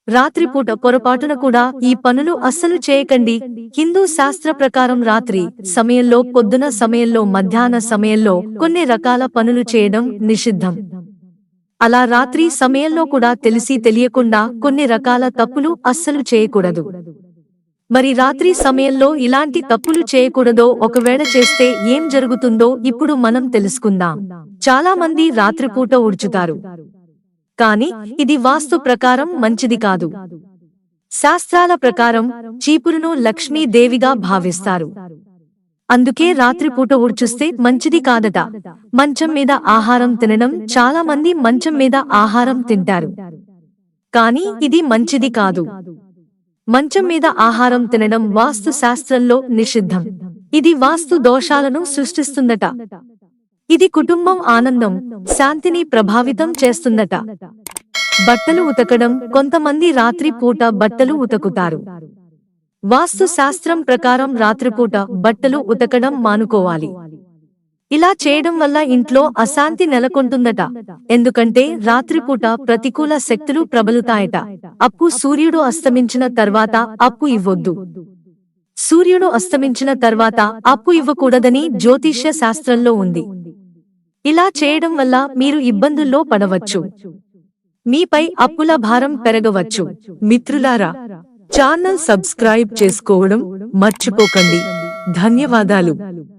రాత్రిపూట పొరపాటున కూడా ఈ పనులు అస్సలు చేయకండి. హిందూ శాస్త్ర ప్రకారం రాత్రి సమయంలో, పొద్దున సమయంలో, మధ్యాహ్న సమయంలో కొన్ని రకాల పనులు చేయడం నిషిద్ధం. అలా రాత్రి సమయంలో కూడా తెలిసి తెలియకుండా కొన్ని రకాల తప్పులు అస్సలు చేయకూడదు. మరి రాత్రి సమయంలో ఇలాంటి తప్పులు చేయకూడదో, ఒకవేళ చేస్తే ఏం జరుగుతుందో ఇప్పుడు మనం తెలుసుకుందాం. చాలా మంది రాత్రిపూట ఊడ్చుతారు. కాని ఇది వాస్తు ప్రకారం మంచిది కాదు. శాస్త్రాల ప్రకారం చీపురును లక్ష్మీదేవిగా భావిస్తారు. అందుకే రాత్రిపూట ఊడ్చుస్తే మంచిది కాదట. మంచం మీద ఆహారం తినడం, చాలా మంది మంచం మీద ఆహారం తింటారు. కాని ఇది మంచిది కాదు. మంచం మీద ఆహారం తినడం వాస్తు శాస్త్రంలో నిషిద్ధం. ఇది వాస్తు దోషాలను సృష్టిస్తుందట. ఇది కుటుంబం ఆనందం, శాంతిని ప్రభావితం చేస్తుందట. బట్టలు ఉతకడం, కొంతమంది రాత్రి పూట బట్టలు ఉతకుతారు. వాస్తు శాస్త్రం ప్రకారం రాత్రిపూట బట్టలు ఉతకడం మానుకోవాలి. ఇలా చేయడం వల్ల ఇంట్లో అశాంతి నెలకొంటుందట. ఎందుకంటే రాత్రిపూట ప్రతికూల శక్తులు ప్రబలుతాయట. అప్పు సూర్యుడు అస్తమించిన తర్వాత అప్పు ఇవ్వొద్దు. సూర్యుడు అస్తమించిన తర్వాత అప్పు ఇవ్వకూడదని జ్యోతిష్య శాస్త్రంలో ఉంది. ఇలా చేయడం వల్ల మీరు ఇబ్బందుల్లో పడవచ్చు. మీపై అప్పుల భారం పెరగవచ్చు. మిత్రులారా, ఛానల్ సబ్స్క్రైబ్ చేసుకోవడం మర్చిపోకండి. ధన్యవాదాలు.